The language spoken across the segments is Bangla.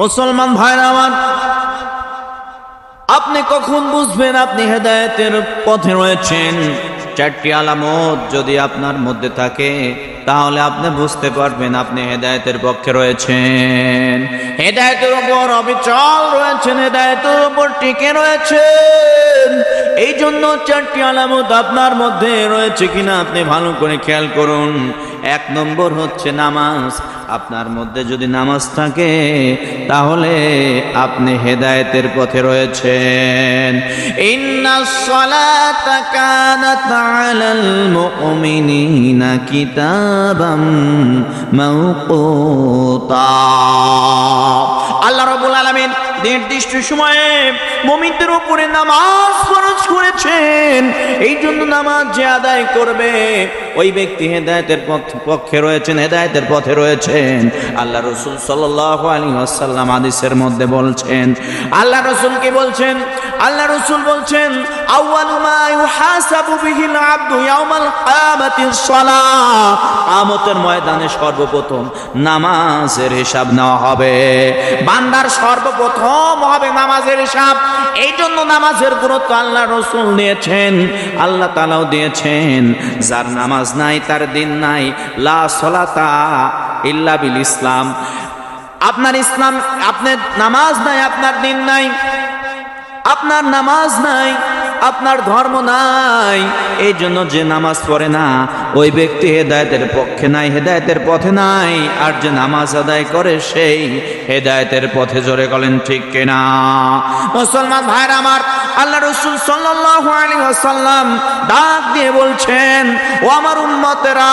মুসলমান ভাইরা আমার, আপনি কখন বুঝবেন আপনি হেদায়েতের পথে রয়েছেন? চারটি আলামত যদি আপনার মধ্যে থাকে তাহলে আপনি বুঝতে পারবেন আপনি হেদায়েতের পক্ষে রয়েছেন, হেদায়েতের উপর অবিচল রয়েছেন, হেদায়েতের উপর টিকে রয়েছেন। এই জন্য চারটি আলামত আপনার মধ্যে রয়েছে কিনা আপনি ভালো করে খেয়াল করুন। এক নম্বর হচ্ছে নামাজ। আপনার মধ্যে যদি নামাজ থাকে তাহলে আপনি হেদায়েতের পথে রয়েছেন। ইন্নাস সালাতা কানাত আলাল মুমিনিনা কিতাবাম মাওকুতা। আল্লাহ রাব্বুল আলামিন নির্দিষ্ট সময়ে মুমিনদের উপরে নামাজ ফরজ করেছেন। এই জন্য নামাজ যে আদায় করবে ওই ব্যক্তি হেদায়েতের পক্ষে রয়েছেন, হেদায়েতের পথে রয়েছেন। আল্লাহ রাসূল সাল্লাল্লাহু আলাইহি ওয়াসাল্লাম হাদিসের মধ্যে বলছেন, আল্লাহ রাসূল কি বলছেন? আল্লাহ রাসূল বলছেন, আউয়ালু মা ইউহাসাবু বিহিল আবদু ইয়াউমাল কিয়ামাতিস সালাহ। কিয়ামতের ময়দানে সর্বপ্রথম নামাজের হিসাব নেওয়া হবে। বান্দার সর্বপ্রথম হবে নামাজের হিসাব। এই জন্য নামাজের গুরুত্ব আল্লাহ রাসূল দিয়েছেন, আল্লাহ তাআলাও দিয়েছেন। যার নামাজ নাই তার দিন নাই। লা সালাতা ইল্লা বিল ইসলাম। আপনার ইসলাম, আপনার নামাজ নাই, আপনার দিন নাই, আপনার নামাজ নাই, আপনার ধর্ম নাই। এই জন্য যে নামাজ পড়ে না ওই ব্যক্তি হেদায়েতের পক্ষে নাই, হেদায়েতের পথে নাই। আর যে নামাজ আদায় করে সেই হেদায়েতের পথে। জোরে বলেন ঠিক কিনা? মুসলমান ভাইরা আমার, আল্লাহ রাসূল সাল্লাল্লাহু আলাইহি ওয়াসাল্লাম ডাক দিয়ে বলছেন, ও আমার উম্মতেরা,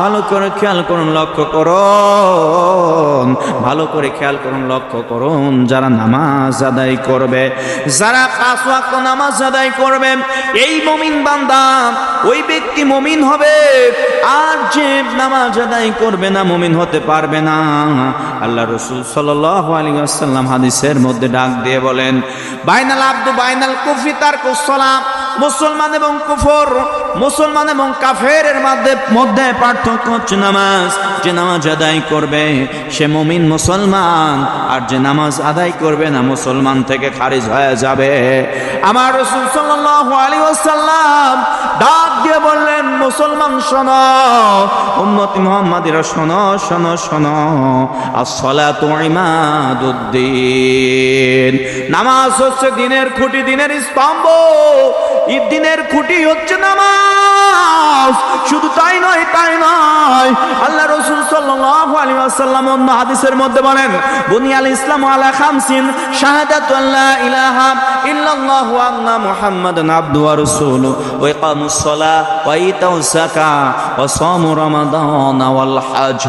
ভালো করে খেয়াল করুন, লক্ষ্য করুন, ভালো করে খেয়াল করুন, লক্ষ্য করুন। যারা নামাজ আদায় করবে, যারা 5 ওয়াক্ত নামাজ আদায় করবে, এই মুমিন বান্দা ওই ব্যক্তি মুমিন হবে। আর যে নামাজ আদায় করবে না মুমিন হতে পারবে না। আল্লাহ রাসূল সাল্লাল্লাহু আলাইহি ওয়াসাল্লাম হাদিসের মধ্যে ডাক দিয়ে বলেন, বাইনাল আবদু বাইনাল কুফরি তারকুস সালাম। মুসলমান এবং কুফর, মুসলমান এবং কাফেরের মধ্যে পার্থক্য হচ্ছে নামাজ। যে নামাজ আদায় করবে সে মুমিন মুসলমান, আর যে নামাজ আদায় করবে না মুসলমান থেকে খারিজ হয়ে যাবে। আমার রাসূল সাল্লাল্লাহু আলাইহি ওয়াসাল্লাম ডাক দিয়ে বললেন, মুসলমান শোনো, উম্মতি মুহাম্মাদিরা শোনো, শোনো, শোনো। আস-সালাতু ইমাদুদ্দিন। নামাজ হচ্ছে দিনের খুঁটি, দিনের স্তম্ভ। এই দিনের খুঁটি হচ্ছে নামাজ। শুধু তাই নয়, তাই নয়, আল্লাহ রাসূল সাল্লাল্লাহু আলাইহি ওয়াসাল্লাম অন্য হাদিসের মধ্যে বলেন, বুনিয়াল ইসলামু আলা খামসিন, শাহাদাতু আল্লা ইলাহা ইল্লাল্লাহু ওয়া আন্না মুহাম্মাদান আবদুহু ওয়া রাসূলুহু ওয়া ইকামুস সালাহ ওয়া ইতাউস যাকাহ ওয়া সাওমু রমাদান ওয়াল হজ।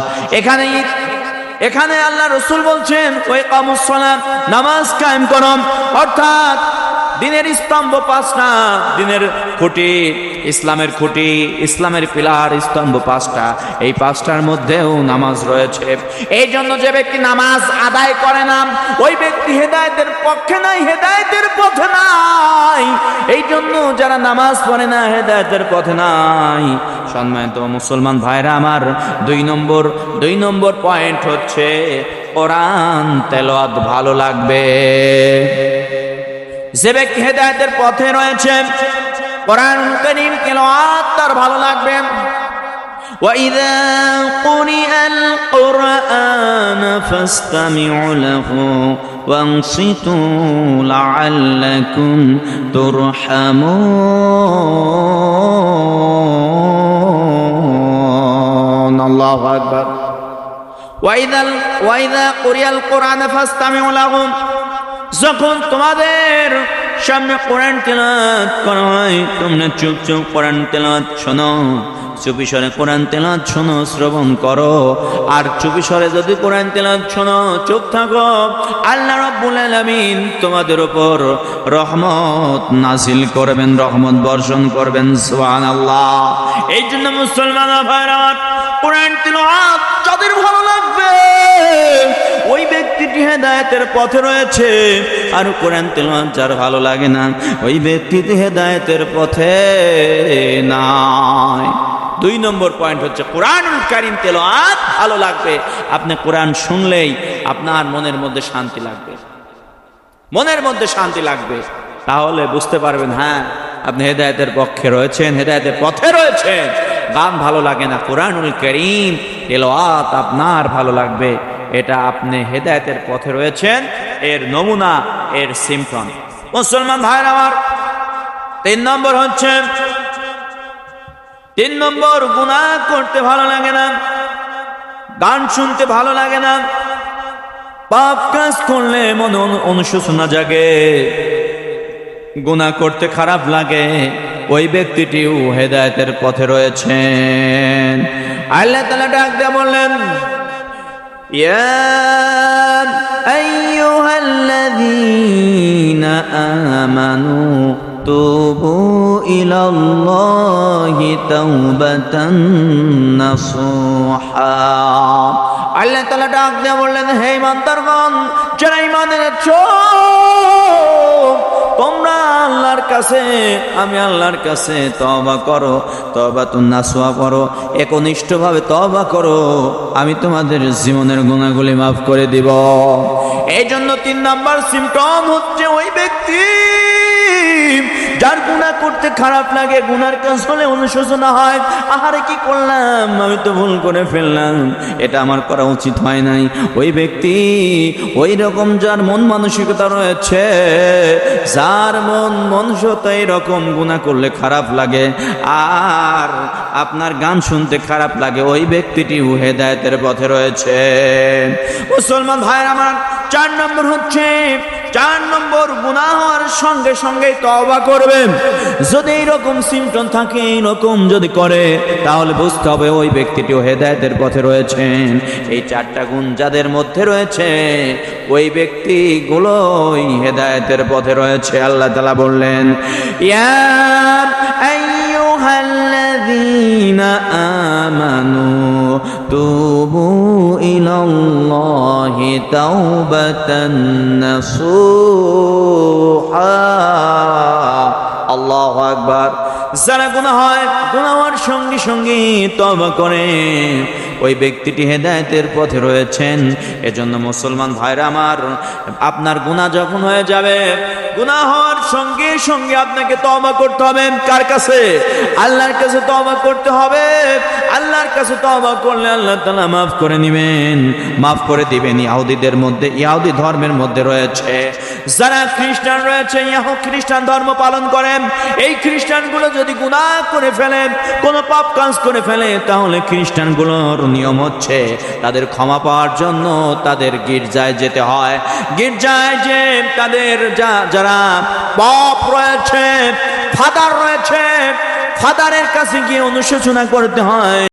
এখানে আল্লাহ রাসূল বলছেন, ওয়া ইকামুস সালাহ, নামাজ কায়েম করো। অর্থাৎ দিনের স্তম্ভ 5টা, দিনের খুঁটি, ইসলামের খুঁটি, ইসলামের পিলার, স্তম্ভ 5টা। এই 5টার মধ্যেও নামাজ রয়েছে। এই জন্য যে ব্যক্তি নামাজ আদায় করে না ওই ব্যক্তি হেদায়েতের পক্ষে নাই, হেদায়েতের পথে নাই। এই জন্য যারা নামাজ পড়ে না হেদায়েতের পথে নাই। সম্মানিত মুসলমান ভাইরা আমার, 2 নম্বর পয়েন্ট হচ্ছে কোরআন তেলাওয়াত ভালো লাগবে। যে ব্যক্তি হেদায়েতের পথে রয়েছে কোরআন কারীম তেলাওয়াত তার ভালো লাগবে। وَإِذَا قُرِئَ الْقُرْآنُ فَاسْتَمِعُوا لَهُ وَأَنصِتُوا لَعَلَّكُمْ تُرْحَمُونَ الله أكبر وَإِذَا قُرِئَ الْقُرْآنُ فَاسْتَمِعُوا لَهُ। যখন তোমাদের সামনে কোরআন তেলাওয়াত করা হয় তোমরা চুপচাপ কোরআন তেলাওয়াত শোনো, চুপি সরে কোরআন তেলাওয়াত শোনো, শ্রবণ করো। আর চুপি সরে যদি কোরআন তেলাওয়াত শোনো, চুপ থাকো, আল্লাহ রাব্বুল আলামিন তোমাদের উপর রহমত নাজিল করবেন, রহমত বর্ষণ করবেন। সুবহানাল্লাহ। এই জন্য মুসলমান ভাইরা, কোরআন তেলাওয়াত যাদের ভালো লাগবে ওই ব্যক্তিটি হেদায়েতের পথে রয়েছে। আর কোরআন তেলাওয়াত যার ভালো লাগে না ওই ব্যক্তিটি হেদায়েতের পথে নাই। 2 নম্বর পয়েন্ট হচ্ছে কোরআনুল কারীম তেলাওয়াত ভালো লাগবে। আপনি কোরআন শুনলেই আপনার মনের মধ্যে শান্তি লাগবে, মনের মধ্যে শান্তি লাগবে। তাহলে বুঝতে পারবেন হ্যাঁ আপনি হেদায়েতের পক্ষে রয়েছেন, হেদায়েতের পথে রয়েছেন। গান ভালো লাগে না, কোরআনুল কারীম তেলাওয়াত আপনার ভালো লাগবে, এটা আপনি হেদায়েতের পথে রয়েছেন, এর নমুনা, এর সিম্পটম। মুসলমান ভাইরা আমার, 3 নম্বর হচ্ছে 3 নম্বর, গুনাহ করতে ভালো লাগে না, গান শুনতে ভালো লাগে না, পাপ কাজ করলে মনে অনুশোচনা জাগে, গুনাহ করতে খারাপ লাগে, ওই ব্যক্তিটিও হেদায়েতের পথে রয়েছেন। আল্লাহ তাআলা ডাক দিয়ে বললেন, ইয়া আইয়ুহাল্লাযীনা আমানু তুবু ইলাল্লাহি তাওবাতান নাসুহা। আল্লাহ তাআলা ডাক দিয়ে বললেন, হে ইমানদারগণ, যারা ঈমান এনেছো, তোমরা আল্লাহর কাছে, আমি আল্লাহর কাছে তওবা করো, তওবাতুন নাসুহা করো, একনিষ্ঠভাবে তওবা করো, আমি তোমাদের জীবনের গুনাহগুলি মাফ করে দিব। এই জন্য 3 নাম্বার সিম্পটম হচ্ছে ওই ব্যক্তি যার গুনাহ করতে খারাপ লাগে, গুনার কাজ হলে অনুশোচনা হয়, আহারে কি করলাম, আমি তো ভুল করে ফেললাম, এটা আমার করা উচিত হয় নাই। ওই ব্যক্তি ওই রকম যার মন মানসিকতা রয়েছে, যার মন মানসিকতা এরকম, গুনাহ করলে খারাপ লাগে আর আপনার গান শুনতে খারাপ লাগে, ওই ব্যক্তিটি হেদায়েতের পথে রয়েছে। মুসলমান ভাইরা আমার, 4 নম্বর হচ্ছে 4 নম্বর, গুনাহ হওয়ার সঙ্গে সঙ্গে তওবা করবেন। যদি এইরকম সিম্পটম থাকে, এইরকম যদি করে, তাহলে বুঝতে হবে ওই ব্যক্তিটিও হেদায়েতের পথে রয়েছেন। এই 4টা গুণ যাদের মধ্যে রয়েছে, ওই ব্যক্তিগুলোই হেদায়েতের পথে রয়েছে। আল্লাহ তাআলা বললেন, ইয়া আইয়ুহাল্লাযীনা আমানু তুবু ইলাল্লাহি তাওবাতান নাসুহা। আল্লাহু আকবার। যারা গুনাহ হয়, গুনাহ হওয়ার সঙ্গে সঙ্গে তওবা করে, ওই ব্যক্তিটি হেদায়েতের পথে রয়েছেন। এজন্য মুসলমান ভাইরা আমার, আপনার গুনাহ যখন হয়ে যাবে, গুনাহ হওয়ার সঙ্গে সঙ্গে আপনাকে তওবা করতে হবে। কার কাছে? আল্লাহর কাছে তওবা করতে হবে। আল্লাহর কাছে তওবা করলে আল্লাহ তাআলা মাফ করে নেবেন, মাফ করে দিবেন। ইহুদিদের মধ্যে, ইহুদি ধর্মের মধ্যে রয়েছে যারা খ্রিস্টান রয়েছে, খ্রিস্টান ধর্ম পালন করেন, এই খ্রিস্টানগুলো যদি গুনাহ করে ফেলে, কোনো পাপ কাজ করে ফেলে, তাহলে খ্রিস্টানগুলোর নিয়ম হচ্ছে তাদের ক্ষমা পাওয়ার জন্য তাদের গির্জায় যেতে হয়। গির্জায় যে তাদের যারা পাপ রয়েছে, ফাদার রয়েছে, ফাদারের কাছে গিয়ে অনুশোচনা করতে হয়।